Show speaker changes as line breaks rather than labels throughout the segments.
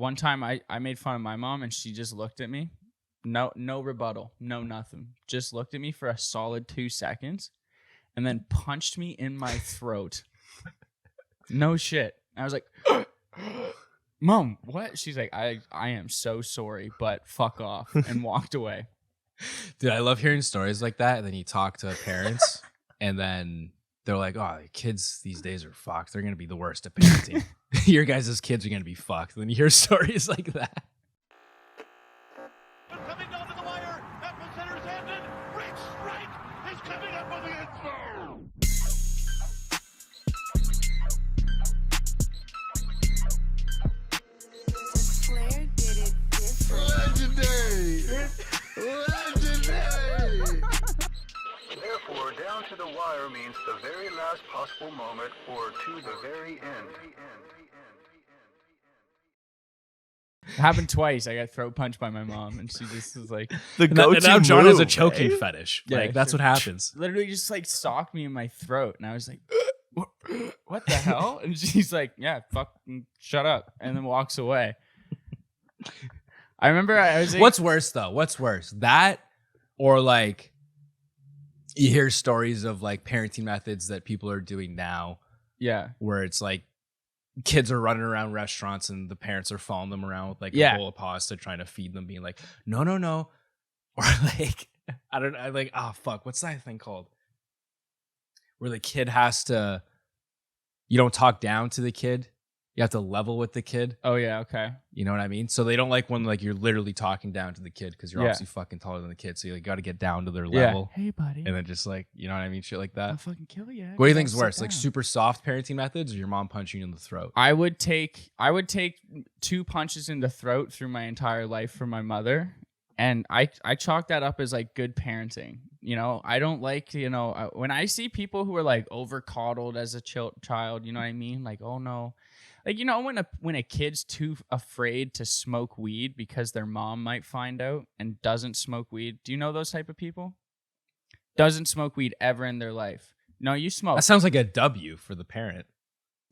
one time I made fun of my mom and she just looked at me. No rebuttal. No nothing. Just looked at me for a solid 2 seconds and then punched me in my throat. No shit. I was like, Mom, what? She's like, I am so sorry, but fuck off, and walked away.
Dude, I love hearing stories like that. And then you talk to parents and then they're like, oh, the kids these days are fucked. They're going to be the worst at parenting. Your guys' kids are going to be fucked. And then you hear stories like that.
Coming down to the wire. At the center's ended. Great strike. He's coming up with the end zone.
Flair did it different.
Legendary.
Therefore, down to the wire means the very last possible moment or to the very end.
It happened twice. I got throat punched by my mom, and she just was like,
The
And
go-to
now John has a
move,
choking
eh?
fetish.
Yeah,
Like, that's
sure.
what happens.
literally just like socked me in my throat, and I was like, what the hell? And she's like, yeah, fucking shut up, and then walks away. I remember I was like,
What's worse, though? What's worse? That or like you hear stories of like parenting methods that people are doing now
yeah,
where it's like kids are running around restaurants and the parents are following them around with like
Yeah.
a bowl of pasta trying to feed them, being like, no. Or like, I like, oh, fuck. What's that thing called? Where the kid has to, you don't talk down to the kid. You have to level with the kid.
oh yeah, okay,
You know what I mean? So they don't like when like you're literally talking down to the kid because you're
Yeah.
obviously fucking taller than the kid. So you like, got to get down to their
yeah.
level.
Hey, buddy,
And then just like, you know what I mean? Shit like
I'll
that.
fucking kill you.
What do you think is worse? Like super soft parenting methods or your mom punching you in the throat?
I would take 2 punches in the throat through my entire life from my mother, and I chalk that up as like good parenting. You know, I don't like, you know, when I see people who are like over coddled as a child, you know what I mean? Like, oh no, like, you know, when a kid's too afraid to smoke weed because their mom might find out and doesn't smoke weed. Do you know those type of people? Doesn't smoke weed ever in their life. No, you smoke.
That sounds like a W for the parent.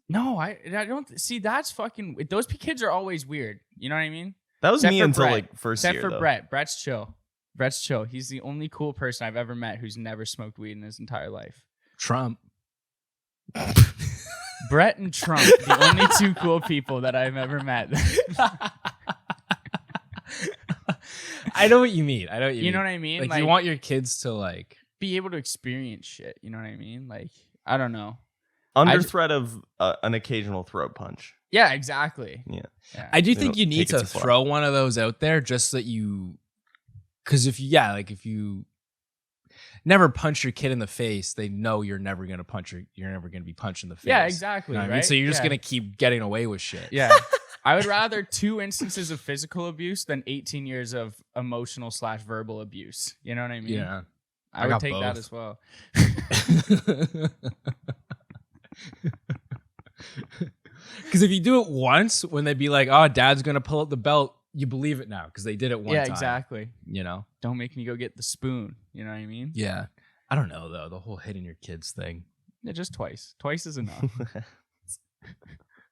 No, I don't see. That's fucking. Those kids are always weird. You know what I mean?
That was
Except
me
for
until
Brett.
like first
Except
year.
for
though.
Brett. Brett's chill. Brett's chill. He's the only cool person I've ever met who's never smoked weed in his entire life.
Trump.
Brett and Trump, the only 2 cool people that I've ever met.
I know what you mean. I know what you mean.
You know what I mean?
Like you want your kids to like.
be able to experience shit. You know what I mean? Like, I don't know.
Under threat of an occasional throat punch.
Yeah, exactly.
Yeah.
Yeah.
I do
They
think
don't
you need
take it
to
too far.
throw one of those out there just so that you, because if you never punch your kid in the face, they know you're never gonna you're never gonna be punched in the face.
Yeah, exactly.
You know what I mean?
Right?
So you're just
Yeah.
gonna keep getting away with shit.
Yeah. I would rather 2 instances of physical abuse than 18 years of emotional/verbal abuse. You know what I mean?
Yeah.
I
I
would
got
take that
both.
as well.
Because if you do it once, when they be like, "Oh, Dad's gonna pull out the belt," you believe it now because they did it one
Yeah,
time.
exactly.
You know?
Don't make me go get the spoon. You know what I mean?
Yeah. I don't know though, the whole hitting your kids thing.
Yeah, just twice. Twice is enough.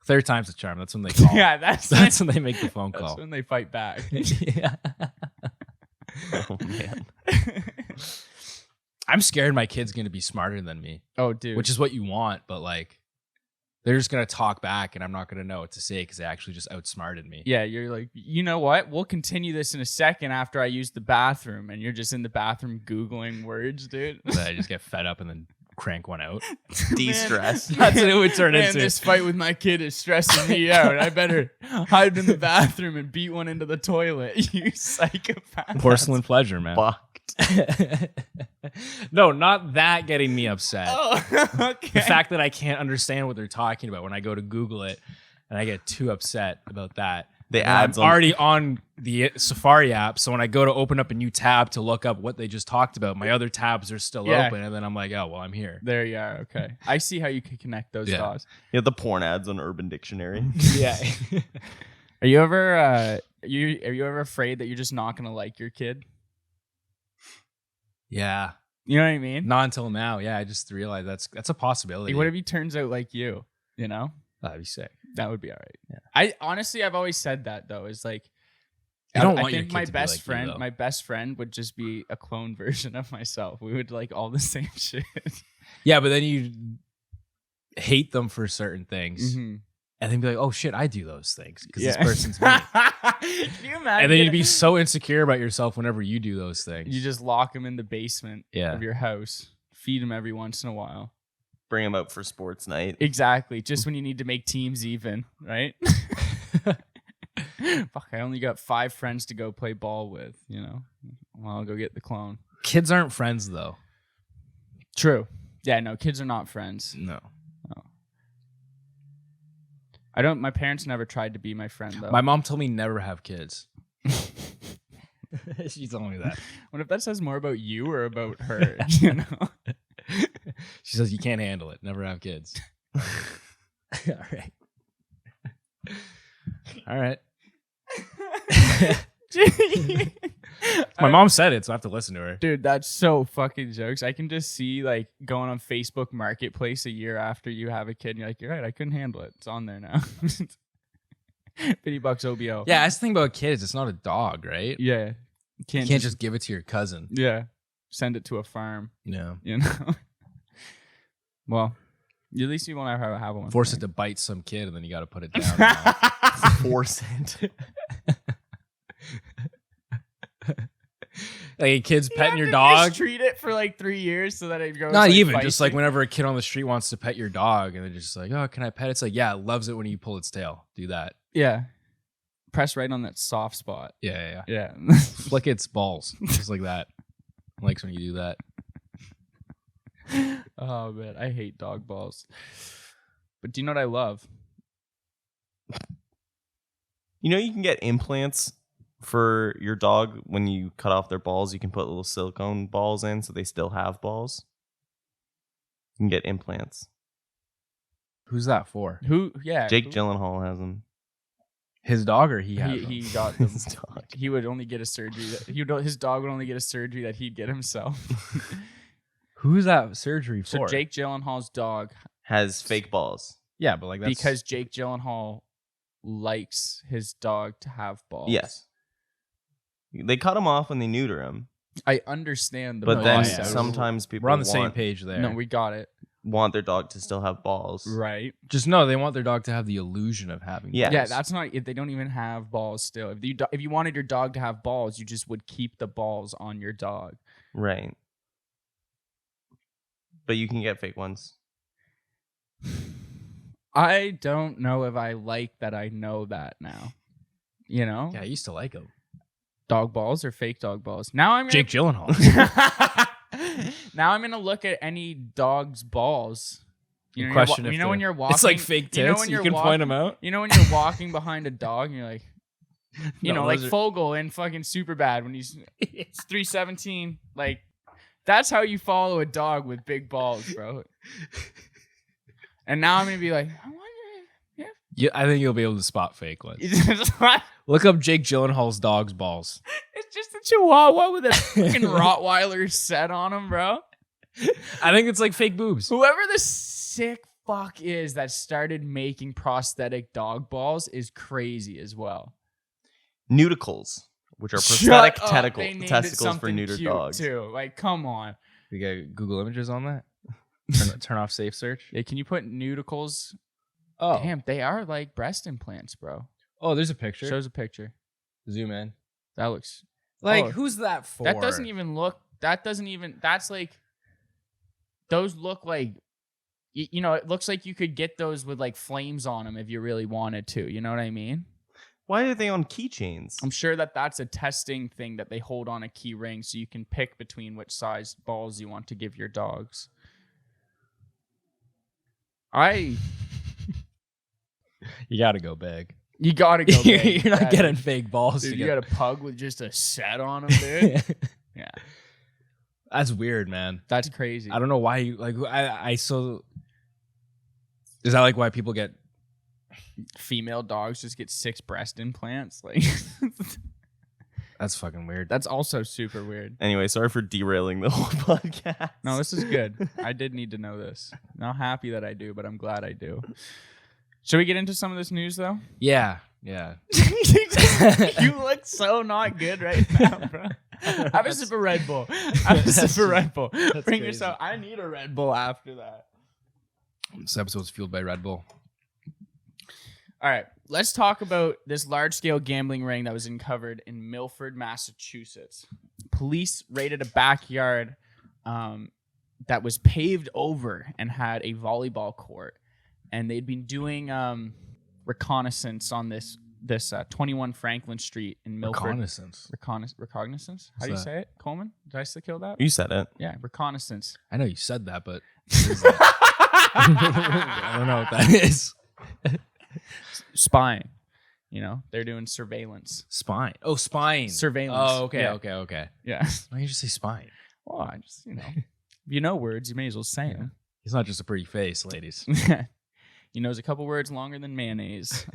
3rd time's a charm. That's when they call.
Yeah, that's
That's when they make the phone
that's
call.
when they fight back.
Yeah.
Oh man.
I'm scared my kid's gonna be smarter than me,
Oh, dude.
which is what you want, but like they're just gonna talk back and I'm not gonna know what to say because they actually just outsmarted me.
yeah, you're like, you know what? We'll continue this in a second after I use the bathroom, and you're just in the bathroom Googling words, dude.
Then I just get fed up and then crank one out.
De-stress.
That's what it would turn
Man,
into.
this fight with my kid is stressing me out. I better hide in the bathroom and beat one into the toilet. You psychopath.
Porcelain pleasure, man.
Fucked.
No, not that getting me upset.
Oh, okay.
The fact that I can't understand what they're talking about when I go to Google it and I get too upset about that.
The
And
ads
I'm already on the Safari app, so when I go to open up a new tab to look up what they just talked about, my other tabs are still
Yeah.
open, and then I'm like, oh, well, I'm here.
There you are. Okay. I see how you can connect those
Yeah.
dots.
the porn ads on Urban Dictionary.
Yeah.
Are you ever are you ever afraid that you're just not gonna like your kid?
Yeah.
You know what I mean?
Not until now. Yeah, I just realized that's a possibility.
Like, what if he turns out like you? You know?
That'd be sick.
That would be all right.
Yeah.
I've always said that though. Is like,
You don't
I
want your
think
kid
my
to be
best
like you,
friend,
though.
my best friend would just be a clone version of myself. We would like all the same shit.
Yeah, but then you hate them for certain things,
Mm-hmm.
and then be like, "Oh shit, I do those things because
Yeah.
this person's me."
Can you imagine?
And then you'd be so insecure about yourself whenever you do those things.
You just lock him in the basement
Yeah.
of your house. Feed him every once in a while.
Bring him out for sports night.
Exactly. Just when you need to make teams even, right? Fuck, I only got 5 friends to go play ball with, you know? Well, I'll go get the clone.
Kids aren't friends though.
True. Yeah, no, kids are not friends.
No.
My parents never tried to be my friend, though.
My mom told me never have kids. She told me that.
What if that says more about you or about her, you know?
She says you can't handle it. Never have kids. All right. All right. My mom said it, so I have to listen to her.
Dude, that's so fucking jokes. I can just see like going on Facebook Marketplace a year after you have a kid and you're like, you're right, I couldn't handle it. It's on there now. $50 OBO.
Yeah, that's the thing about kids. It's not a dog, right?
Yeah.
You can't just give it to your cousin.
Yeah. Send it to a farm,
No.
you know? Well, at least you won't ever have one.
Force it to bite some kid, and then you got to put it down. Now.
Force it.
Like a kid's
You
petting
have
your
to
dog.
Treat it for like 3 years so that it goes.
Not
like,
even
feisty.
just like whenever a kid on the street wants to pet your dog, and they're just like, "Oh, can I pet it?" It's like, yeah, it loves it when you pull its tail. Do that.
Yeah. Press right on that soft spot.
Yeah.
Yeah.
Flick its balls, just like that. Likes when you do that.
Oh man, I hate dog balls. But do you know what I love?
You know, you can get implants for your dog when you cut off their balls. You can put little silicone balls in so they still have balls. You can get implants.
Who's that for?
Who? Yeah,
Jake
who-
Gyllenhaal has them.
His dog or he has them?
He got them.
His dog.
He would only get a surgery. His dog would only get a surgery that he'd get himself.
Who's that surgery for?
So Jake Gyllenhaal's dog,
Has fake balls.
Yeah, but like that's
because Jake Gyllenhaal likes his dog to have balls.
Yes. They cut him off when they neuter him.
I understand the
But then
process.
sometimes people
we're on the same
want,
page there.
No, we got it
want their dog to still have balls.
right.
Just no, they want their dog to have the illusion of having.
Yeah.
Yeah, that's not. They don't even have balls still. If you wanted your dog to have balls, you just would keep the balls on your dog.
Right. But you can get fake ones.
I don't know if I like that. I know that now. You know,
Yeah, I used to like him.
dog balls or fake dog balls. Now I'm
Jake Gyllenhaal.
now I'm gonna look at any dog's balls. You know,
Question
you
if
know when
they're-
you're walking.
It's like fake tits.
You know when you're
can
walking,
point them out.
You know when you're walking behind a dog and you're like, you
No,
know, like
those are-
Fogel in fucking Superbad when it's 317. Like that's how you follow a dog with big balls, bro. And now I'm gonna be like, I wonder.
Yeah, I think you'll be able to spot fake ones.
It's
Look up Jake Gyllenhaal's dog's balls.
just a Chihuahua with a fucking Rottweiler set on him, bro.
I think it's like fake boobs.
Whoever the sick fuck is that started making prosthetic dog balls is crazy as well.
Nudicles, which are
Shut
prosthetic
up, they named it
testicles for
something
neutered
cute,
dogs.
too. Like, come on.
You got Google Images on that? Turn off safe search.
Yeah, can you put nudicles?
Oh,
Damn, they are like breast implants, bro.
Oh, there's a picture.
Shows a picture.
Zoom in.
That looks.
Like,
Oh,
who's that for?
That doesn't even look. That doesn't even. That's like. Those look like. You know, it looks like you could get those with like flames on them if you really wanted to. You know what I mean?
Why are they on keychains?
I'm sure that that's a testing thing that they hold on a key ring so you can pick between which size balls you want to give your dogs.
You got to go big.
You gotta go big.
You're not
Yeah.
getting fake balls.
Dude,
to
you
get-
got a pug with just a set on him, dude. Yeah,
That's weird, man.
that's crazy.
I don't know why you like. I so. Is that like why people get?
Female dogs just get 6 breast implants. Like,
That's fucking weird.
that's also super weird.
Anyway, sorry for derailing the whole podcast.
No, this is good. I did need to know this. Not happy that I do, but I'm glad I do. Should we get into some of this news though?
Yeah. Yeah.
You look so not good right now, bro. Have a sip of Red Bull. Have a sip of Red Bull. Bring
crazy.
yourself. I need a Red Bull after that.
This episode's fueled by Red Bull.
All right, let's talk about this large-scale gambling ring that was uncovered in Milford, Massachusetts. Police raided a backyard that was paved over and had a volleyball court, and they'd been doing reconnaissance on this 21 Franklin Street in Milford.
Reconnaissance.
Reconnaissance? How do you say it, Coleman? Did I still kill that?
You said it.
Yeah, reconnaissance.
I know you said that, but I don't know what that is.
Spying. You know, they're doing surveillance.
Spine. Oh, spine.
Surveillance.
Oh, okay,
Yeah.
okay.
Yeah.
Why don't you just say spine?
Well, I just, if you know words, you may as well say them.
He's not just a pretty face, ladies.
He knows a couple words longer than mayonnaise.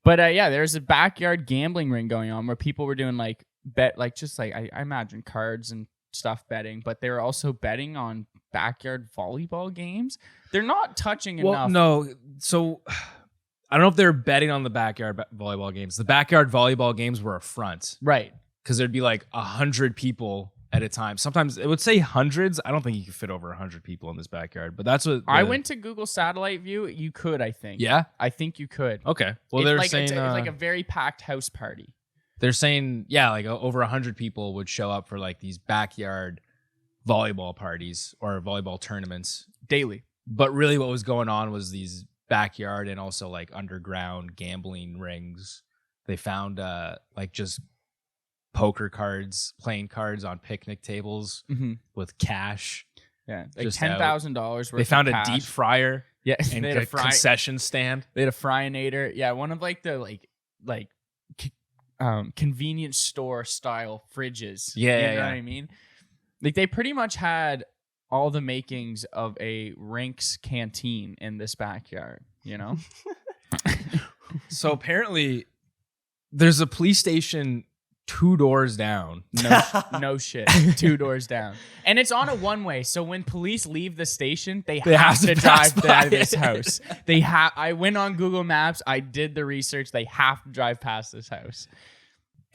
But yeah, there's a backyard gambling ring going on where people were doing I imagine cards and stuff betting, but they were also betting on backyard volleyball games. They're not touching enough.
No. So I don't know if they're betting on the backyard volleyball games. The backyard volleyball games were a front.
Right.
Because there'd be 100 people at a time. Sometimes it would say hundreds. I don't think you could fit over 100 people in this backyard, but that's what
I went to Google Satellite View. You could, I think.
Yeah?
I think you could.
Okay. Well,
It's
they're
like,
saying...
it's like a very packed house party.
They're saying, yeah, over 100 people would show up for these backyard volleyball parties or volleyball tournaments.
Daily.
But really what was going on was these backyard and also underground gambling rings. They found just poker cards, playing cards on picnic tables with cash.
Yeah.
Just
$10,000 worth
They found
of
a
cash.
deep fryer
Yeah.
and
They had
a concession stand.
They had a fryinator. Yeah, one of the convenience store style fridges.
Yeah,
you know
yeah.
what I mean? They pretty much had all the makings of a Rinks canteen in this backyard, you know?
So apparently there's a police station 2 doors down.
No shit. 2 doors down. And it's on a one-way, so when police leave the station, they have
have
to
to pass
drive
by
by this house. I went on Google Maps, I did the research, they have to drive past this house.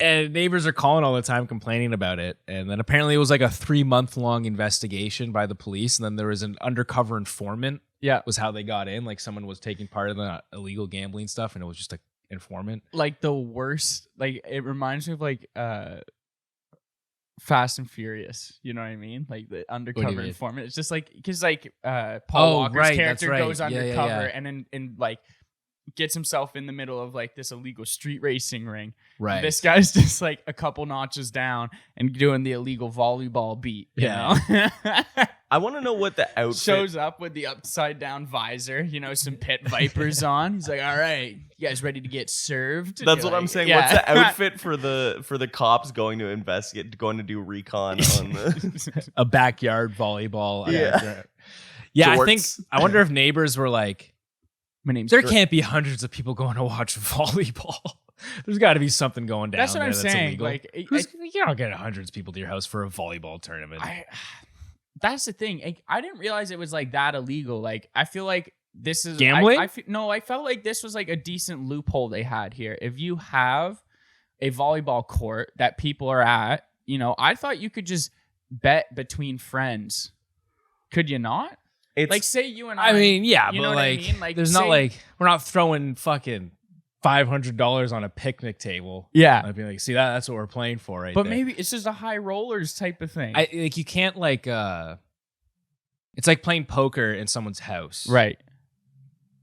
And neighbors are calling all the time complaining about it. And then apparently it was a 3-month-long investigation by the police. And then there was an undercover informant.
Yeah.
Was how they got in. Someone was taking part of the illegal gambling stuff and it was just an informant.
The worst, it reminds me of Fast and Furious. You know what I mean? The undercover
mean?
informant. It's just because Paul Walker's
right,
character
that's right.
goes
Yeah,
undercover
yeah.
and gets himself in the middle of this illegal street racing ring.
Right.
This guy's just a couple notches down and doing the illegal volleyball beat. You know?
I want to know what the outfit.
Shows up with the upside down visor, some pit vipers on. He's like, all right, you guys ready to get served?
That's what I'm saying.
Yeah.
What's the outfit for the cops going to investigate, going to do recon on the
A backyard volleyball.
Yeah.
Yeah,
Jorts.
I wonder if neighbors were like,
My name's
there
Dr-
can't be hundreds of people going to watch volleyball. There's got to be something going down.
That's what
there
I'm
that's
saying.
illegal. You don't get hundreds of people to your house for a volleyball tournament.
That's the thing. I didn't realize it was that illegal. I feel like this is
gambling.
I felt like this was a decent loophole they had here. If you have a volleyball court that people are at, I thought you could just bet between friends. Could you not?
It's
Say you and I.
I mean, yeah,
you
but
know what I mean?
there's not we're not throwing fucking $500 on a picnic table.
Yeah.
I'd be that's what we're playing for, right?
But
there.
maybe it's just a high rollers type of thing.
You can't it's like playing poker in someone's house,
right.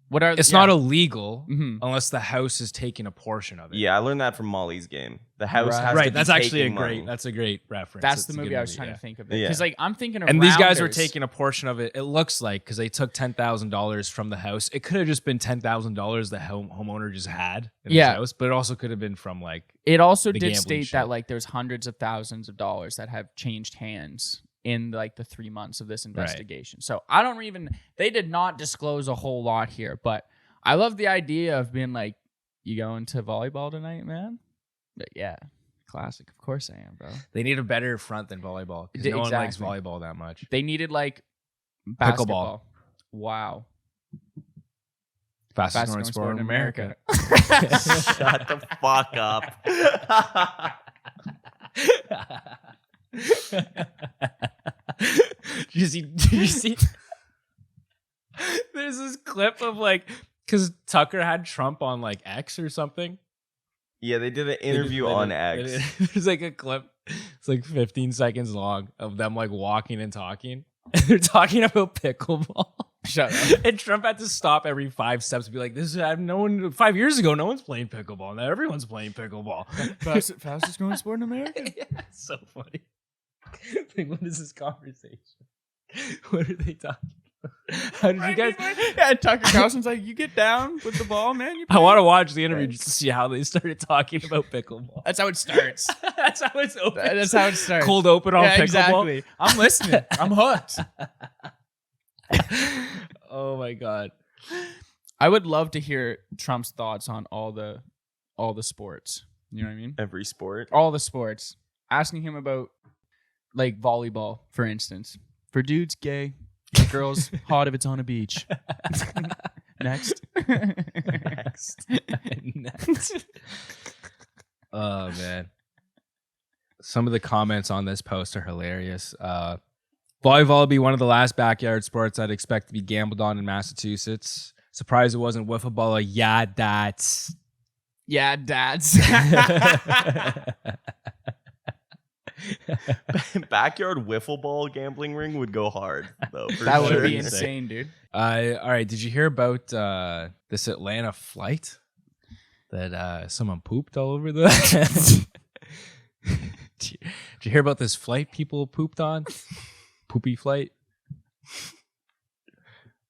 What are
It's not illegal
Mhm.
unless the house is taking a portion of it.
Yeah, I learned that from Molly's game. The house
Right.
has to
Right.
be
That's actually
taking money.
that's a great reference.
That's
It's
the
a
movie
good
I was trying
yeah.
to think of.
Yeah.
Because I'm thinking of
And these guys were
Rounders.
taking a portion of it. It looks because they took $10,000 from the house. It could have just been $10,000 the homeowner just had in his house, but it also could have been from
It also
the
did
gambling
state that
shit.
there's hundreds of thousands of dollars that have changed hands in the 3 months of this investigation. So I don't even. They did not disclose a whole lot here, but I love the idea of being you going to volleyball tonight, man? But yeah, classic. Of course I am, bro.
They need a better front than volleyball because no one likes
Exactly.
volleyball that much.
They needed basketball. Wow.
Fastest growing sport in America.
Shut the fuck up.
Did you see? There's this clip of like, because Tucker had Trump on like X or something.
Yeah, they did an interview on X.
There's like a clip. It's like 15 seconds long of them like walking and talking. And they're talking about pickleball.
Shut up.
And Trump had to stop every 5 steps to be like, "This is no one. 5 years ago, no one's playing pickleball. Now everyone's playing pickleball."
Fastest growing sport in America.
Yeah, it's so funny. Like, what is this conversation? What are they talking about? How did you guys?
Yeah, Tucker Carlson's like, you get down with the ball, man.
I want to watch the interview just to see how they started talking about pickleball.
That's how it starts.
That's how it's open.
That's how it starts.
Cold open on pickleball.
Exactly. I'm listening. I'm hooked.
Oh my god.
I would love to hear Trump's thoughts on all the sports. You know what I mean?
Every sport.
All the sports. Asking him about like volleyball, for instance. For dudes, gay. For girls, hot if it's on a beach. Next.
Next. Oh man. Some of the comments on this post are hilarious. Volleyball will be one of the last backyard sports I'd expect to be gambled on in Massachusetts. Surprised it wasn't wiffle ball. Yeah, that's.
Yeah, dads.
Backyard wiffle ball gambling ring would go hard, though. For
That
sure.
would be insane, dude.
All right. Did you hear about this Atlanta flight that someone pooped all over the? Did you hear about this flight people pooped on? Poopy flight.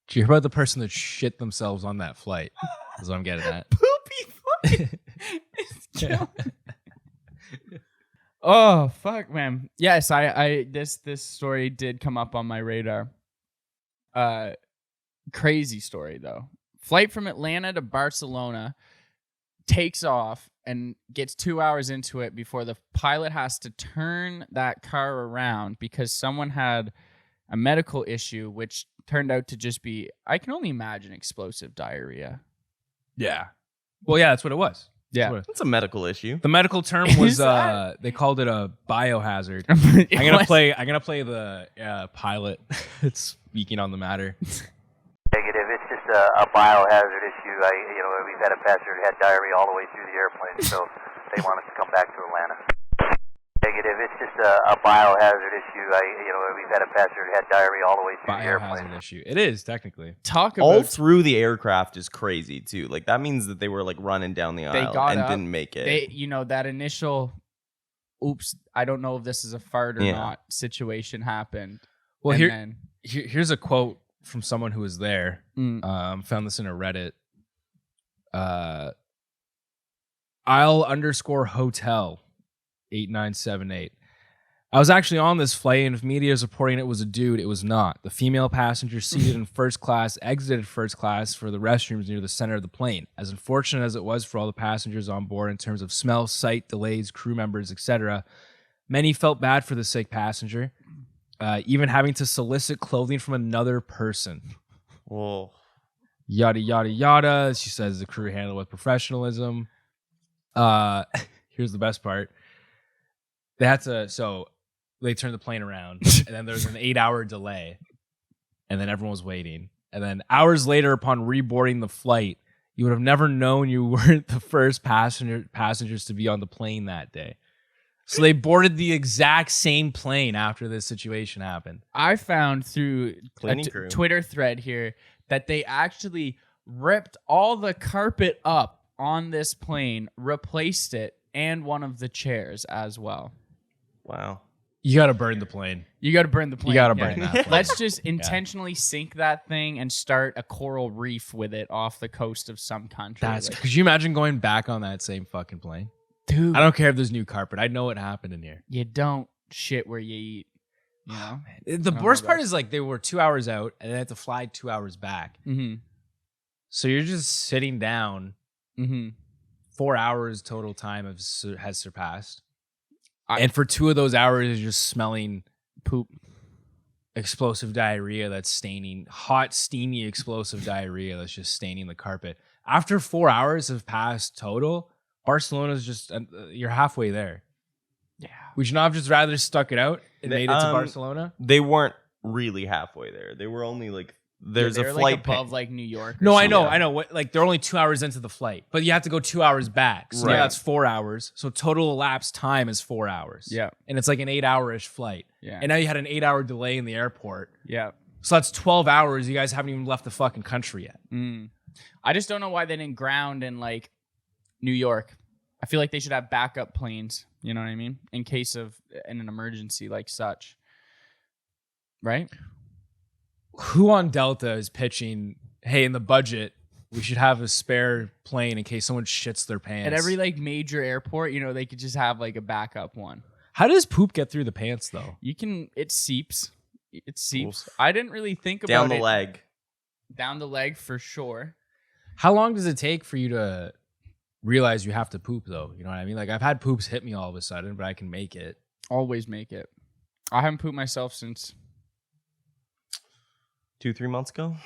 Did you hear about the person that shit themselves on that flight? That's what I'm getting at.
Poopy flight. Oh fuck, man. Yes, I this story did come up on my radar. Crazy story though. Flight from Atlanta to Barcelona takes off and gets 2 hours into it before the pilot has to turn that car around because someone had a medical issue, which turned out to just be, I can only imagine, explosive diarrhea.
Yeah. Well, yeah, that's what it was.
Yeah.
That's a medical issue.
The medical term was they called it a biohazard. I'm gonna play the pilot that's speaking on the matter.
Negative. It's just a biohazard issue. We've had a passenger who had diarrhea all the way through the airplane, so they want us to come back to Atlanta. Negative. It's just a biohazard issue. We've had a passenger who had diarrhea all the way through the airplane.
Biohazard issue. It is technically.
Talk about
All through the aircraft is crazy too. Like that means that they were like running down the aisle
got
and
up.
didn't make it.
They, that initial, oops, I don't know if this is a fart or not situation happened.
Well,
and
here's a quote from someone who was there.
then,
Found this in a Reddit. Isle_hotel 8978. I was actually on this flight, and if media is reporting it was a dude, it was not. The female passenger seated in first class exited first class for the restrooms near the center of the plane. As unfortunate as it was for all the passengers on board in terms of smell, sight, delays, crew members, etc., many felt bad for the sick passenger, even having to solicit clothing from another person.
Whoa.
Yada, yada, yada. She says the crew handled with professionalism. Here's the best part. They had to, so they turned the plane around, and then there's an 8-hour delay, and then everyone was waiting. And then hours later, upon reboarding the flight, you would have never known you weren't the first passengers to be on the plane that day. So they boarded the exact same plane after this situation happened.
I found through
Cleaning
a
crew.
Twitter thread here that they actually ripped all the carpet up on this plane, replaced it, and one of the chairs as well.
Wow.
You got to burn the plane.
You got to burn the plane.
You got to burn that plane.
Let's just intentionally sink that thing and start a coral reef with it off the coast of some country.
Could you imagine going back on that same fucking plane?
dude,
I don't care if there's new carpet. I know what happened in here.
you don't shit where you eat. You know?
The
don't
worst
know
part
that.
is like they were 2 hours out and they had to fly 2 hours back.
Mm-hmm.
So you're just sitting down.
Mm-hmm.
4 hours total time has surpassed.
I-
And for 2 of those hours, you're just smelling
Poop.
explosive diarrhea that's staining, hot, steamy, explosive diarrhea that's just staining the carpet. After 4 hours have passed total, Barcelona's just, you're halfway there.
Yeah.
Would you not have just rather stuck it out and made it to Barcelona?
They weren't really halfway there. They were only like, there's a flight
like above like New York.
No, I know. What, like they're only 2 hours into the flight, but you have to go 2 hours back. So
Right.
yeah, that's 4 hours. So total elapsed time is 4 hours.
Yeah.
And it's like an 8 hour-ish flight.
Yeah.
And now you had an 8 hour delay in the airport.
Yeah.
So that's 12 hours. You guys haven't even left the fucking country yet.
I just don't know why they didn't ground in like New York. I feel like they should have backup planes. You know what I mean? In case of in an emergency like such. Right?
Who on Delta is pitching, hey, in the budget, we should have a spare plane in case someone shits their pants?
At every like major airport, you know, they could just have like a backup one.
How does poop get through the pants though?
It seeps. It seeps.
Oof.
I didn't really think about
down the
it.
leg.
Down the leg for sure.
How long does it take for you to realize you have to poop though? You know what I mean? Like I've had poops hit me all of a sudden, but I can make it.
Always make it. I haven't pooped myself since
2-3 months ago.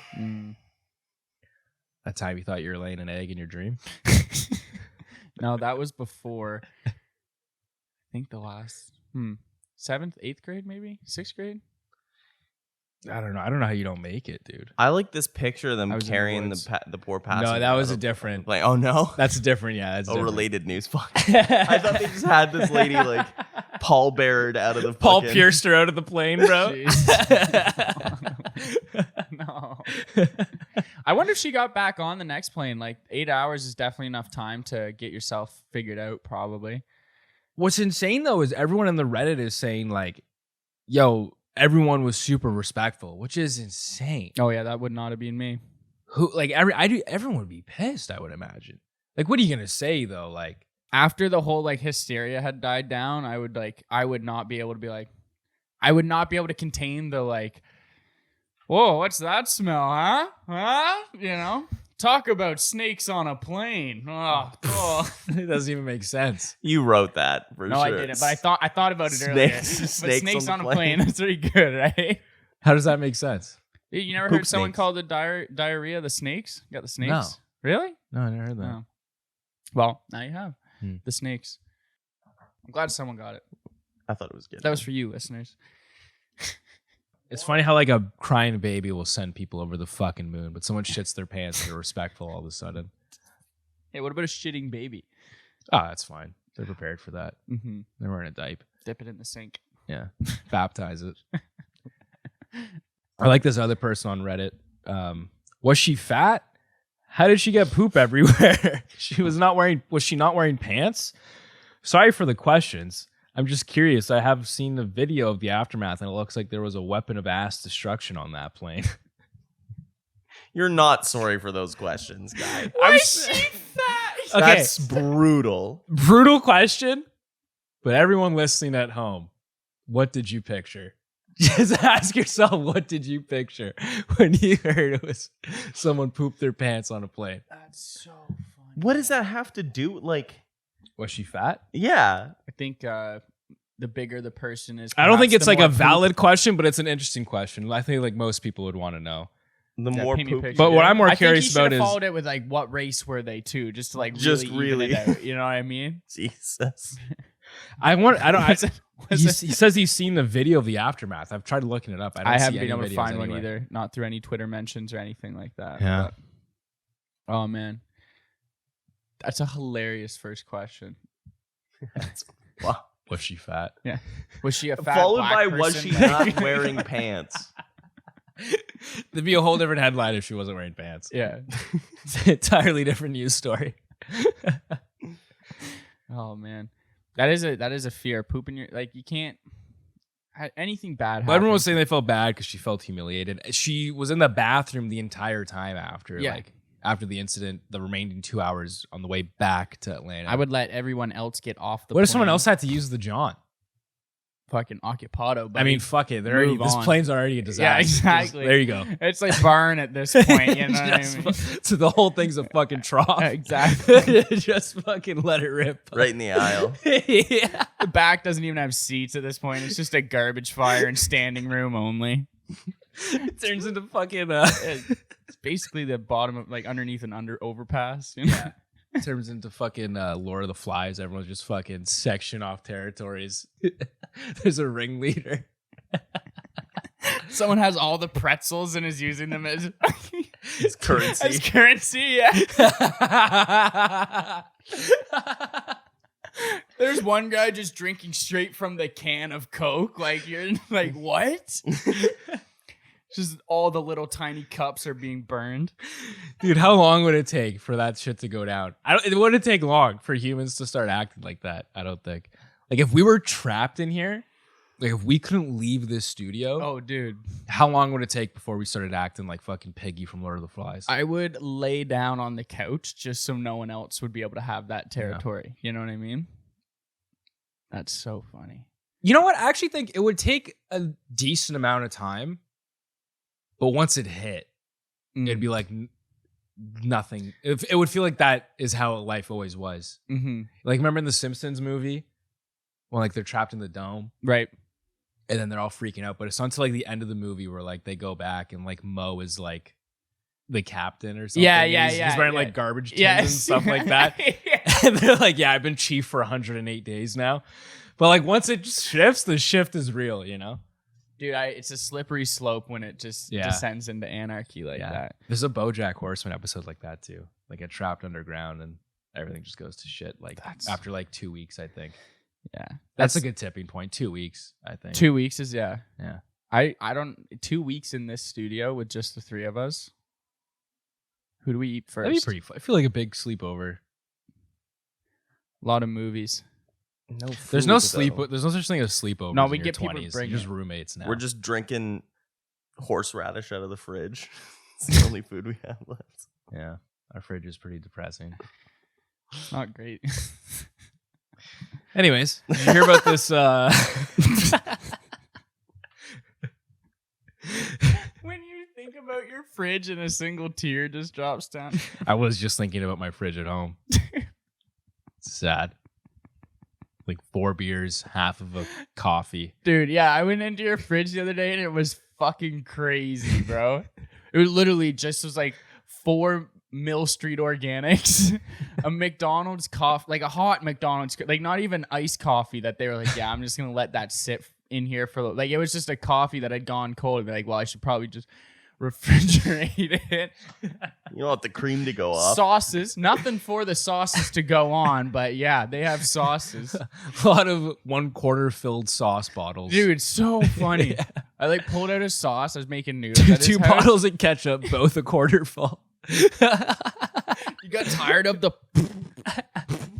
That time you thought you were laying an egg in your dream?
No, that was before. I think the last 7th, 8th grade, maybe 6th grade.
I don't know. I don't know how you don't make it, dude.
I like this picture of them
I was in the
carrying
woods.
the poor passenger.
No, that was
out
a
of-
different.
Like, oh no,
That's different. Yeah, that's different.
related news. Fuck. I thought they just had this lady like pallbeared out of the
Paul
fucking-
pierced her out of the plane, bro.
No. I wonder if she got back on the next plane. Like 8 hours is definitely enough time to get yourself figured out, probably.
What's insane though is everyone in the Reddit is saying like, "Yo, everyone was super respectful," which is insane.
Oh yeah, that would not have been me.
Who like everyone would be pissed, I would imagine. Like, what are you gonna say though? Like,
After the whole like hysteria had died down, I would not be able to be like, I would not be able to contain the like, whoa, what's that smell, huh? Huh? You know? Talk about snakes on a plane. Oh.
it doesn't even make sense.
You wrote that for
No,
sure.
I didn't, but I thought about it earlier.
Snakes-
But snakes on a plane, that's pretty good, right?
How does that make sense?
You never
Poop
heard someone
snakes.
call the diarrhea the snakes? Got the snakes?
No.
Really?
No, I never heard that.
No. Well, now you have
Hmm.
the snakes. I'm glad someone got it.
I thought it was good.
That was for you, listeners.
It's funny how like a crying baby will send people over the fucking moon, but someone shits their pants and they're respectful all of a sudden.
Hey, what about a shitting baby?
Oh, that's fine. They're prepared for that.
Mm-hmm.
They're wearing a diaper.
Dip it in the sink.
Yeah. Baptize it. I like this other person on Reddit. Was she fat? How did she get poop everywhere? Was she not wearing pants? Sorry for the questions. I'm just curious. I have seen the video of the aftermath and it looks like there was a weapon of ass destruction on that plane.
You're not sorry for those questions, guy.
Was she fat?
Okay.
That's brutal.
Brutal question. But everyone listening at home, what did you picture? Just ask yourself, what did you picture when you heard it was someone pooped their pants on a plane?
That's so funny.
What does that have to do? Like,
Was she fat?
yeah.
I think the bigger the person is.
I don't think
perhaps
it's
the
like
more
a valid question, but it's an interesting question. I think like most people would want to know.
The
Yeah,
more
paint me a
poop.
picture.
But what I'm more
I think
curious
he should
about
have
is
followed it with like what race were they too, just to like
Just
really, even
really.
it out, you know what I mean?
Jesus.
he says he's seen the video of the aftermath. I've tried looking it up. I
haven't
see
been
any
able to
videos
find one
anywhere.
either, not through any Twitter mentions or anything like that.
Yeah.
But- oh man, that's a hilarious first question.
Wow.
Was she fat?
Yeah, was she a fat
Followed
black
by was
person?
she not wearing pants?
There'd be a whole different headline if she wasn't wearing pants.
Yeah.
It's an entirely different news story.
Oh man, that is a fear. Pooping your like you can't. Anything bad.
But everyone
happens.
was saying they felt bad because she felt humiliated. She was in the bathroom the entire time after,
Yeah.
like after the incident, the remaining 2 hours on the way back to Atlanta.
I would let everyone else get off the.
What if someone
plane.
else had to use the John?
Fucking occupado?
I mean, fuck it. They're already,
Move
this
on.
plane's already a disaster.
Yeah, exactly.
There you go.
It's like burn at this point. You know what I
Just
mean?
so the whole thing's a fucking trough.
Exactly.
Just fucking let it rip.
Right in the aisle.
Yeah.
The back doesn't even have seats at this point. It's just a garbage fire and standing room only.
It turns into fucking
It's basically the bottom of like underneath an overpass. You know?
yeah. It turns into fucking Lord of the Flies. Everyone's just fucking section off territories. There's a ringleader.
Someone has all the pretzels and is using them as
currency.
As currency, yeah. There's one guy just drinking straight from the can of Coke. Like, you're like, what? Just all the little tiny cups are being burned.
Dude, how long would it take for that shit to go down? It wouldn't take long for humans to start acting like that, I don't think. Like, if we were trapped in here, like, if we couldn't leave this studio,
Oh, dude.
how long would it take before we started acting like fucking Piggy from Lord of the Flies?
I would lay down on the couch just so no one else would be able to have that territory. You know what I mean? That's so funny.
You know what? I actually think it would take a decent amount of time, but once it hit, it'd be like nothing. It would feel like that is how life always was.
Mm-hmm.
Like, remember in the Simpsons movie when like they're trapped in the dome?
Right.
And then they're all freaking out. But it's until like the end of the movie where like they go back and like Mo is like the captain or something.
Yeah,
and
yeah,
he's wearing
yeah.
like garbage tins
Yeah.
and stuff like that.
Yeah.
And they're like, yeah, I've been chief for 108 days now. But like once it shifts, the shift is real, you know?
Dude, it's a slippery slope when it just descends into anarchy like that.
There's a BoJack Horseman episode like that too. Like get trapped underground and everything just goes to shit. Like after like 2 weeks, I think.
Yeah.
That's a good tipping point. 2 weeks, I think.
2 weeks is, yeah.
Yeah.
I don't, 2 weeks in this studio with just the three of us. Who do we eat first?
That'd be pretty fun. I feel like a big sleepover.
A lot of movies.
No
There's no
food, though.
There's no such thing as sleepovers.
No, we
in
get
your
people to
20s.
bring
You're just
it.
roommates now.
We're just drinking horseradish out of the fridge. It's the only food we have left.
yeah. Our fridge is pretty depressing.
It's not great.
Anyways, did you hear about this?
When you think about your fridge and a single tear just drops down.
I was just thinking about my fridge at home. It's sad. Like 4 beers, half of a coffee.
Dude, yeah, I went into your fridge the other day and it was fucking crazy, bro. It was literally just was like 4 Mill Street Organics, a McDonald's coffee, like a hot McDonald's, like not even iced coffee that they were like, yeah, I'm just gonna let that sit in here for like it was just a coffee that had gone cold. Like, well, I should probably just refrigerate it.
You don't want the cream to go off.
Sauces, nothing for the sauces to go on, but yeah, they have sauces.
A lot of 1/4 filled sauce bottles.
Dude, so funny.
Yeah.
I like pulled out a sauce. I was making noodles. at his
2
house.
bottles of ketchup, both 1/4 full.
You got tired of the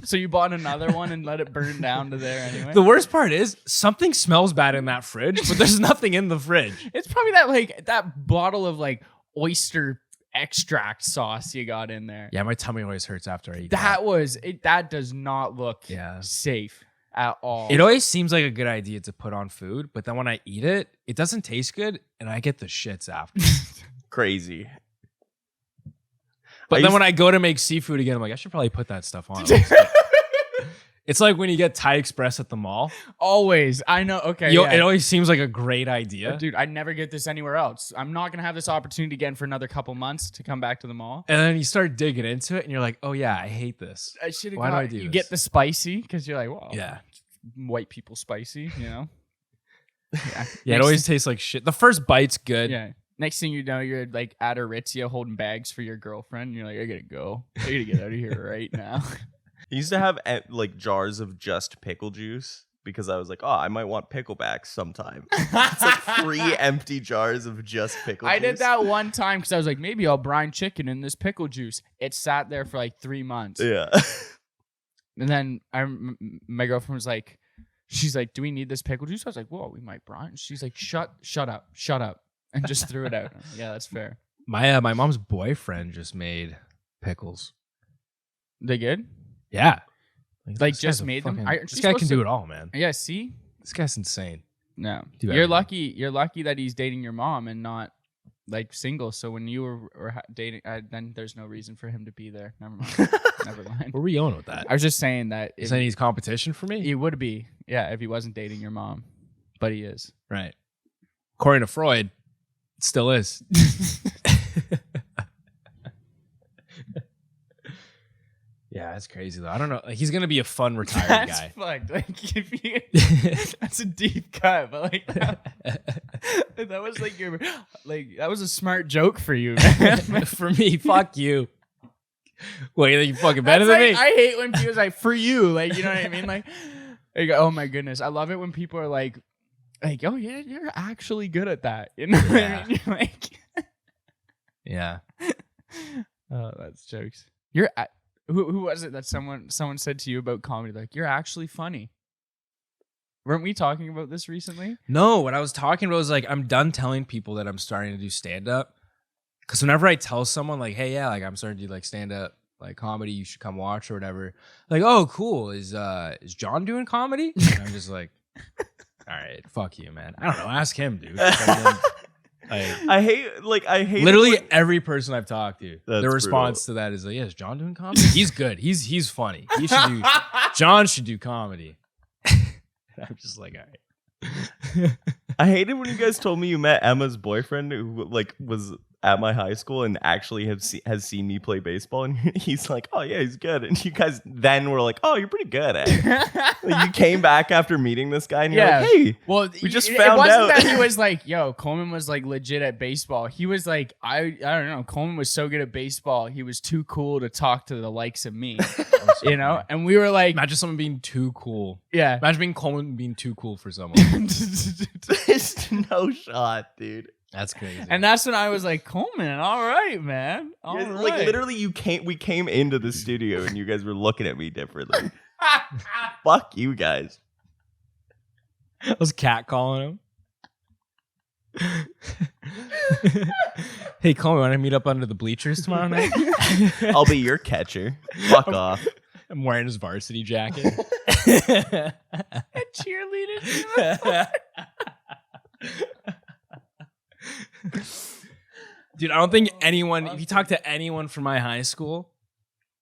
so you bought another one and let it burn down to there anyway.
The worst part is something smells bad in that fridge, but there's nothing in the fridge.
It's probably that like that bottle of like oyster extract sauce you got in there.
Yeah, my tummy always hurts after I eat
That was it. That does not look
Yeah.
safe at all.
It always seems like a good idea to put on food, but then when I eat it, it doesn't taste good, and I get the shits after.
Crazy.
But
I
then
used-
when I go to make seafood again, I'm like, I should probably put that stuff on. It's like when you get Thai Express at the mall.
Always. I know. Okay.
It
yeah.
always seems like a great idea.
Dude, I never get this anywhere else. I'm not gonna have this opportunity again for another couple months to come back to the mall.
And then you start digging into it, and you're like, oh yeah, I hate this.
I should have.
Why do I do
You
this?
get the spicy because you're like, well,
Yeah.
white people spicy, you know. Yeah.
Yeah, it always tastes like shit. The first bite's good.
Yeah. Next thing you know, you're like at Aritzia holding bags for your girlfriend. And you're like, I gotta go. I gotta get out of here right now.
I used to have like jars of just pickle juice because I was like, oh, I might want picklebacks sometime. It's like 3 empty jars of just pickle juice.
I did that one time because I was like, maybe I'll brine chicken in this pickle juice. It sat there for like 3 months.
Yeah.
And then my girlfriend was like, she's like, do we need this pickle juice? I was like, whoa, we might brine. She's like, shut up. And just threw it out. Yeah, that's fair.
My mom's boyfriend just made pickles.
They good?
Yeah.
Like,
this
just
guy's a
made them?
fucking-
Aren't
This
you
guy
supposed
can
to-
do it all, man.
Yeah, see?
This guy's insane.
No.
Do
You're
everything.
lucky. You're lucky that he's dating your mom and not like single. So when you were dating, then there's no reason for him to be there. Never mind. Never mind.
Where were you going with that?
I was just saying that
Is saying he's competition for me?
he would be, yeah, if he wasn't dating your mom. But he is.
Right. According to Freud, Still is. Yeah, that's crazy though. I don't know. Like, he's gonna be a fun retired
That's
guy.
fucked. Like, if you, that's a deep cut, but like that was like your that was a smart joke for you, man.
For me, fuck you. Well, you think you fucking better than me?
I hate when people's like for you, like you know what I mean, like oh my goodness, I love it when people are like oh yeah, you're actually good at that, you know what I mean? You're like,
Yeah.
oh, that's jokes. You're who was it that someone said to you about comedy? Like, you're actually funny. Weren't we talking about this recently?
No, what I was talking about was like, I'm done telling people that I'm starting to do stand up. Because whenever I tell someone like, hey, yeah, like I'm starting to do like stand up, like comedy, you should come watch or whatever. Like, oh, cool. Is John doing comedy? And I'm just like, all right, fuck you, man. I don't know. Ask him, dude.
I hate
literally every person I've talked to.
That's
Their response to that is like, yeah, is John doing comedy? He's good. He's funny. He should do. John should do comedy. I'm just like, all right.
I hated when you guys told me you met Emma's boyfriend who like was at my high school and actually has seen me play baseball, and he's like, oh yeah, he's good, and you guys then were like, oh, you're pretty good at it. Like, you came back after meeting this guy and you're like, hey,
well,
we just
it
found
wasn't
out
that he was like, yo, Coleman was like legit at baseball. He was like, I don't know, Coleman was so good at baseball, he was too cool to talk to the likes of me. You know, and we were like,
imagine someone being too cool.
Yeah,
imagine being Coleman being too cool for someone.
There's no shot, dude.
That's crazy.
And that's when I was like, Coleman, all right, man. All right.
Like literally, we came into the studio and you guys were looking at me differently. Fuck you guys.
I was catcalling him. Hey, Coleman, want to meet up under the bleachers tomorrow night?
I'll be your catcher. Fuck off.
I'm wearing his varsity jacket.
A cheerleader.
Dude, I don't think anyone, if you talk to anyone from my high school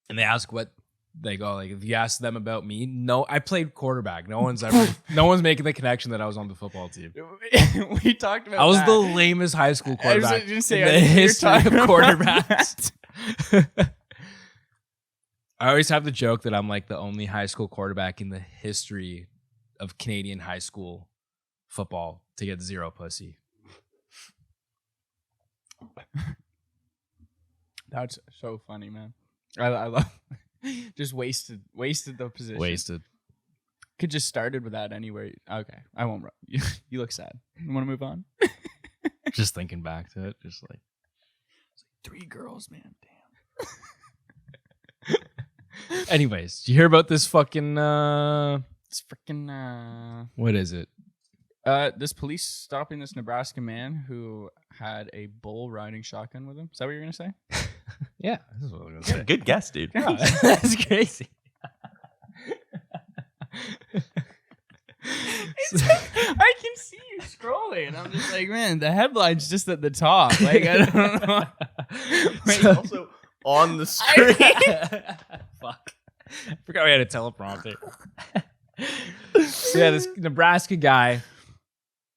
and they ask what they go, like, if you ask them about me, no, I played quarterback. No one's making the connection that I was on the football team.
We talked about
I was
that.
the lamest high school quarterback
gonna say,
in the
you're
history of
talking about
quarterbacks. I always have the joke that I'm like the only high school quarterback in the history of Canadian high school football to get 0 pussy.
That's so funny, man. I love just wasted the position.
Wasted.
Could just started with that anyway. Okay, I won't. You look sad. You want to move on?
Just thinking back to it, just like
3 girls, man. Damn.
Anyways, did you hear about this fucking
It's freaking.
what is it?
This police stopping this Nebraska man who had a bull riding shotgun with him. Is that what you're gonna say?
Yeah, this is what I'm gonna say.
Good guess, dude.
That's crazy.
I can see you scrolling, and I'm just like, man, the headline's just at the top. Like, I don't know.
It's also on the screen.
Fuck. I forgot we had a teleprompter. So yeah, this Nebraska guy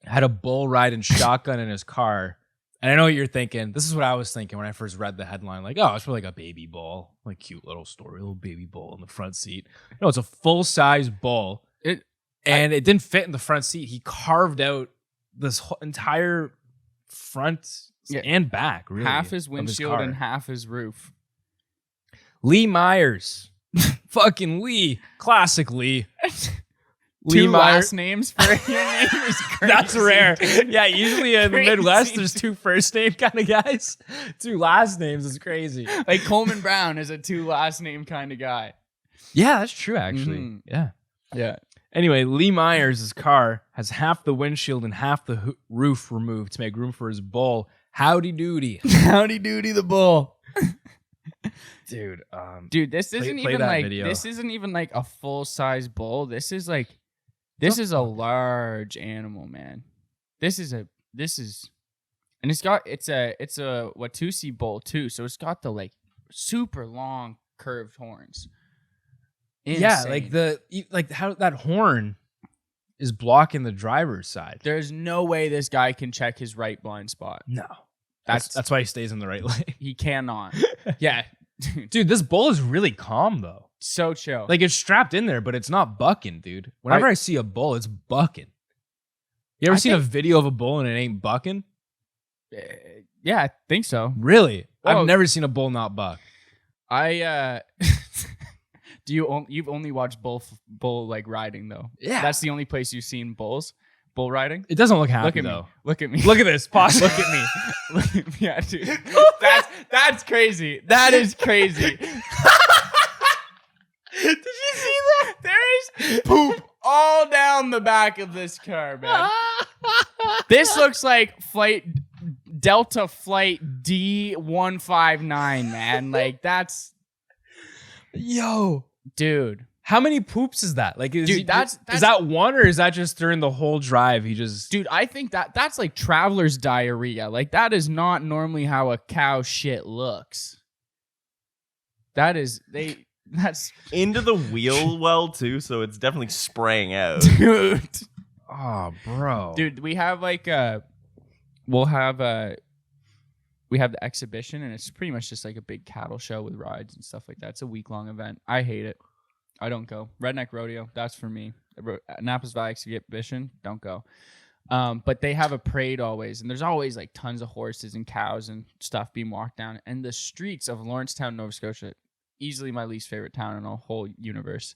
had a bull riding shotgun in his car. And I know what you're thinking. This is what I was thinking when I first read the headline. Like, oh, it's probably like a baby bull. Like, cute little story. Little baby bull in the front seat. No, it's a full-size bull. It didn't fit in the front seat. He carved out this whole entire front and back, really.
Half his windshield and half his roof.
Lee Myers. Fucking Lee. Classic Lee.
Two last names for your name is crazy.
That's rare. Yeah, usually in the Midwest, there's 2 first name kind of guys. 2 last names is crazy.
Like Coleman Brown is a 2 last name kind of guy.
Yeah, that's true, actually.
Mm-hmm.
Yeah. Anyway, Lee Myers' car has half the windshield and half the roof removed to make room for his bull. Howdy doody.
Howdy doody the bull.
Dude,
this isn't even like a full size bull. This is a large animal, man. It's a Watusi bull too. So it's got the like super long curved horns. Insane.
Yeah, like how that horn is blocking the driver's side.
There's no way this guy can check his right blind spot.
No. That's why he stays in the right lane.
He cannot. Yeah.
Dude, this bull is really calm, though.
So chill.
Like, it's strapped in there, but it's not bucking, dude. Whenever I see a bull, it's bucking. You ever seen a video of a bull and it ain't bucking?
Yeah, I think so.
Really?
Whoa.
I've never seen a bull not buck.
You've only watched bull like riding though?
Yeah.
That's the only place you've seen bull riding?
It doesn't look happy,
Look at
though.
me. Look at me.
Look at this. Pause.
Look at me. Look at me. Yeah, dude. That's crazy. That is crazy. Did you see that? There is poop all down the back of this car, man. This looks like Delta Flight D159, man. Like, that's...
Yo.
Dude.
How many poops is that? Like, is
that
one, or is that just during the whole drive? He just...
Dude, I think that's like traveler's diarrhea. Like, that is not normally how a cow shit looks. That's
Into the wheel well too, so it's definitely spraying out.
dude.
Oh, bro.
Dude, we have like we have the exhibition, and it's pretty much just like a big cattle show with rides and stuff like that. It's a week-long event. I hate it. I don't go. Redneck Rodeo, that's for me. Napa's Valley Exhibition, don't go. But they have a parade always, and there's always like tons of horses and cows and stuff being walked down. And the streets of Lawrencetown, Nova Scotia, easily my least favorite town in the whole universe.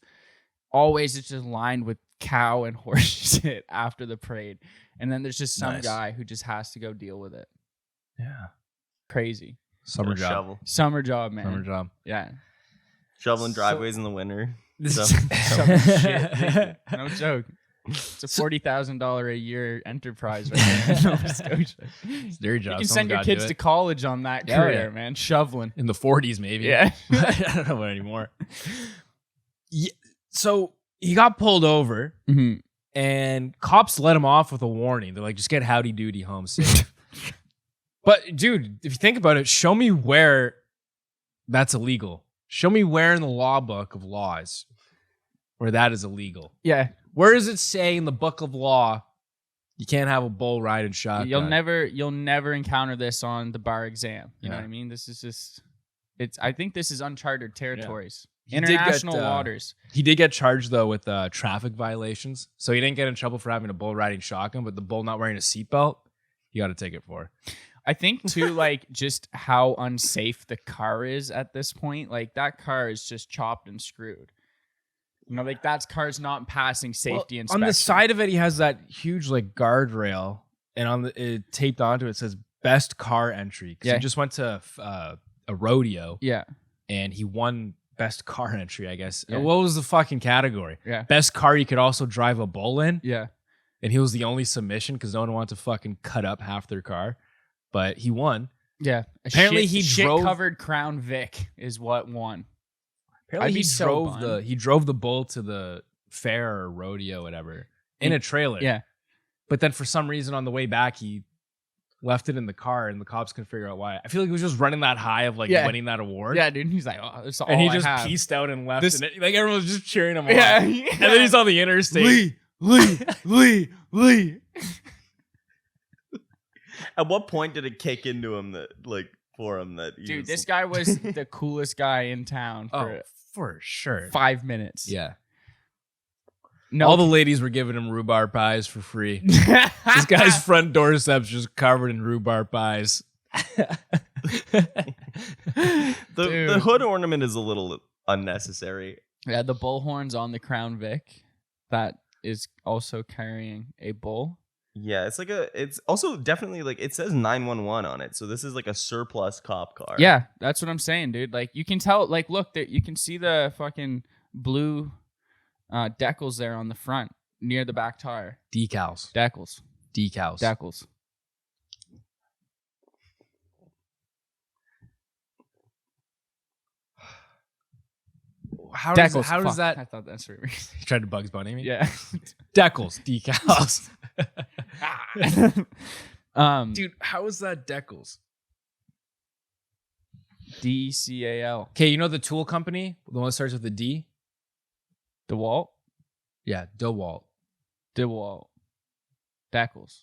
Always it's just lined with cow and horse shit after the parade. And then there's just some guy who just has to go deal with it.
Yeah.
Crazy.
Summer job.
Shovel.
Summer job, man.
Summer job.
Yeah.
Shoveling driveways in the winter.
This
So-
Shit. No joke. It's a $40,000 a year enterprise right there in Nova Scotia.
It's their job.
You can
Someone
send your
gotta
kids
do
to
it.
college on that
Yeah,
career,
yeah.
man. Shoveling.
In the 40s, maybe.
Yeah.
I don't know anymore. Yeah, so he got pulled over,
Mm-hmm.
and cops let him off with a warning. They're like, just get howdy doody home safe. But, dude, if you think about it, show me where that's illegal. Show me where in the law book of laws where that is illegal.
Yeah.
Where does it say in the book of law you can't have a bull riding shotgun?
You'll never encounter this on the bar exam. You know what I mean? This is just I think this is uncharted territories.
He did get,
International waters.
He did get charged, though, with traffic violations. So he didn't get in trouble for having a bull riding shotgun, but the bull not wearing a seatbelt, he got a ticket for.
I think too, like, just how unsafe the car is at this point. Like, that car is just chopped and screwed. You know, like, that car's not passing safety inspection.
On the side of it, he has that huge like guardrail, and on it taped onto it says best car entry. Because he just went to a rodeo,
Yeah.
and he won best car entry, I guess.
Yeah.
What was the fucking category?
Yeah.
Best car you could also drive a bull in.
Yeah.
And he was the only submission because no one wanted to fucking cut up half their car. But he won.
Yeah.
Apparently he drove-
shit-covered Crown Vic is what won.
Apparently
I'd be
he
so
drove the bull to the fair or rodeo, whatever, in a trailer.
Yeah.
But then for some reason on the way back, he left it in the car, and the cops couldn't figure out why. I feel like he was just running that high of like winning that award.
Yeah, dude. He's like, oh, that's all
And he
I
just
have.
pieced out and left.
This-
And like everyone was just cheering him
Yeah.
on. And then he's on the interstate.
Lee.
At what point did it kick into him that he
Dude,
was-
this guy was the coolest guy in town for
Oh, for sure.
5 minutes.
Yeah.
No,
All the ladies were giving him rhubarb pies for free. This guy's front doorstep's just covered in rhubarb pies.
the hood ornament is a little unnecessary.
Yeah, the bullhorn's on the Crown Vic that is also carrying a bull.
Yeah, it's also definitely like it says 911 on it, so this is like a surplus cop car.
Yeah, that's what I'm saying, dude. Like, you can tell, like, look, you can see the fucking blue decals there on the front near the back tire.
Decals.
Decals.
How
Decals.
does
Fuck,
that?
I thought that's what
He tried to Bugs Bunny me.
Yeah.
Decals. Decals.
Dude,
Dude, how is that decals?
DCAL.
Okay, you know the tool company? The one that starts with a D?
DeWalt?
Yeah, DeWalt.
DeWalt. Beckles.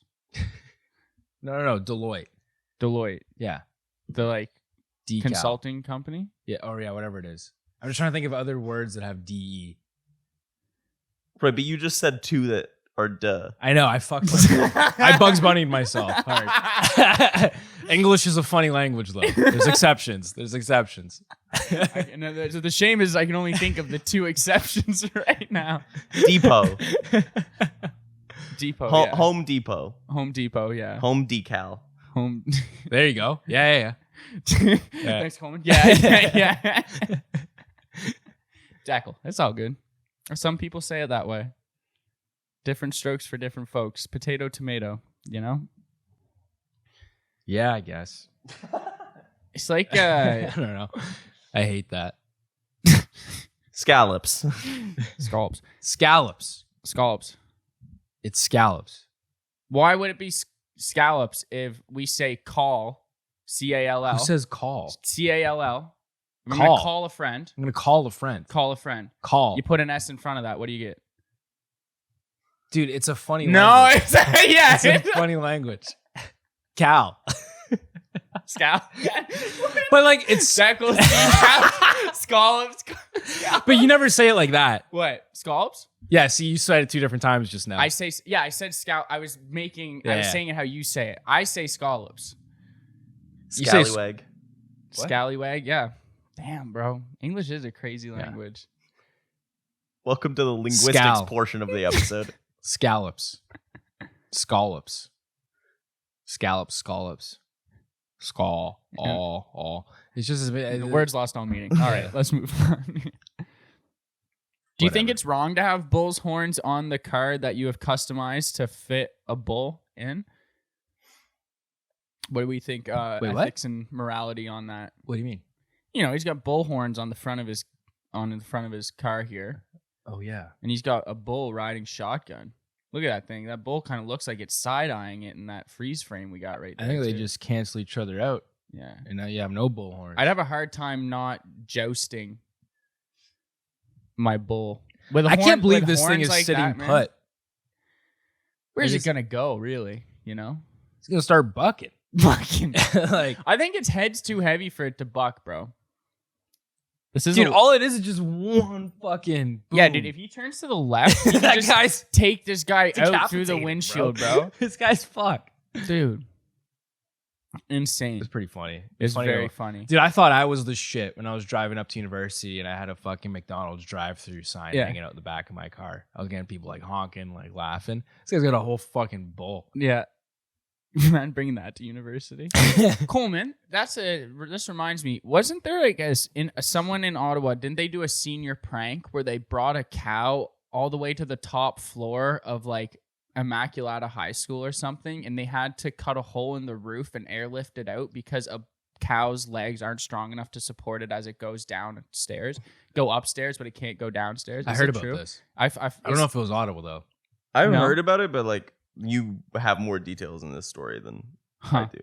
No. Deloitte.
Yeah. The like
Decal.
consulting company.
Yeah. Oh yeah. Whatever it is. I'm just trying to think of other words that have DE.
Right, but you just said two that are duh.
I know. I fucked myself. I Bugs Bunny'd myself hard. English is a funny language, though. There's exceptions.
The shame is I can only think of the two exceptions right now.
Depot.
Depot.
Ho-
Yeah.
Home Depot.
Home Depot. Yeah.
Home decal.
Home.
There you go. Yeah.
Thanks, Coleman. Yeah. Jackal. It's all good. Or some people say it that way. Different strokes for different folks. Potato, tomato. You know.
Yeah, I guess.
It's like
I don't know. I hate that.
Scallops.
scallops.
Scallops. It's scallops.
Why would it be scallops if we say call? C-A-L-L.
Who says call?
C-A-L-L. I'm
Call.
gonna call a friend.
I'm gonna call a friend.
Call a friend.
Call.
You put an S in front of that. What do you get?
Dude, it's a funny
No,
language.
yeah.
It's a funny language. Cow.
Scal.
But like it's
Scallops.
but you never say it like that.
What? Scallops?
Yeah, see, you said it 2 different times just now.
I said scout. I was
Yeah.
saying it how you say it. I say scallops.
You say
Scallywag.
What?
Scallywag, yeah. Damn, bro. English is a crazy language.
Welcome to the linguistics
Scal.
portion of the episode.
Scallops. Scallops. Scall. All. It's just
The words lost all meaning. All right, let's move on. Do you think
Whatever.
it's wrong to have bull's horns on the car that you have customized to fit a bull in? What do we think
Wait, what?
ethics and morality on that?
What do you mean?
You know, he's got bull horns on the front of his car here,
Oh yeah.
and he's got a bull riding shotgun. Look at that thing. That bull kind of looks like it's side-eyeing it in that freeze frame we got right
I
there.
think they
too.
just cancel each other out.
Yeah.
And now you have no bullhorns.
I'd have a hard time not jousting my bull. With a
I
horn-
can't believe
with
this thing
horns
is
like
sitting
that, man.
put.
Where's
Like
it
it's-
gonna go? Really? You know?
It's gonna start bucking.
Fucking.
Like,
I think its head's too heavy for it to buck, bro. This is
dude, all it is just one fucking. Boom.
yeah, dude. If he turns to the left, you can
That
just
guy's
take this guy out through the
decapitated,
windshield, bro.
This guy's fucked.
Dude, insane.
It's pretty funny.
It's
funny
very
though.
funny.
Dude, I thought I was the shit when I was driving up to university and I had a fucking McDonald's drive-through sign
Yeah.
hanging out the back of my car. I was getting people like honking, like laughing. This guy's got a whole fucking bull.
Yeah. Man, bringing that to university. Coleman, this reminds me. Wasn't there like someone in Ottawa? Didn't they do a senior prank where they brought a cow all the way to the top floor of like Immaculata High School or something, and they had to cut a hole in the roof and airlift it out because a cow's legs aren't strong enough to support it as it goes downstairs. Go upstairs, but it can't go downstairs.
I
Is
heard
it
about
true?
this.
I
I don't know if it was Ottawa though.
I've
No.
heard about it, but like you have more details in this story than I
Huh.
do.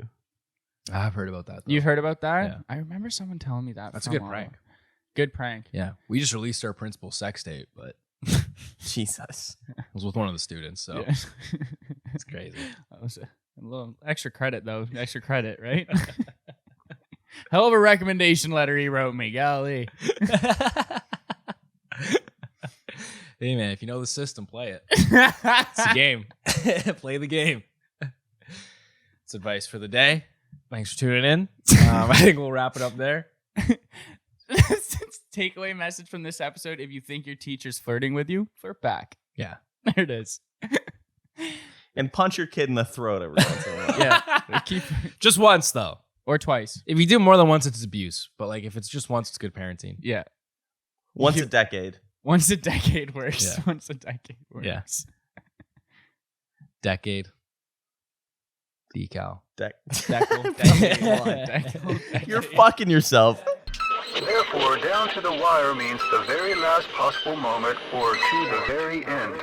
I've heard about that. Though.
You've heard about that?
Yeah.
I remember someone telling me that.
That's a
from
good
Ottawa.
prank.
Good prank.
Yeah, we just released our principal sex tape, but
Jesus.
it was with one of the students, so
Yeah.
it's crazy.
That was a little extra credit, though. Extra credit, right? Hell of a recommendation letter he wrote me. Golly.
Hey man, if you know the system, play it. It's a game. Play the game. It's advice for the day. Thanks for tuning in. I think we'll wrap it up there.
Takeaway message from this episode: if you think your teacher's flirting with you, flirt back.
Yeah.
There it is.
And punch your kid in the throat every once in a while.
Yeah.
Keep
Just once though.
or twice.
If you do more than once, it's abuse. But like if it's just once, it's good parenting.
Yeah.
Once a decade.
Once a decade works.
Yeah.
Once a decade works.
Yeah. Decade. Decal.
Decal.
You're fucking yourself.
Therefore, down to the wire means the very last possible moment or to the very end.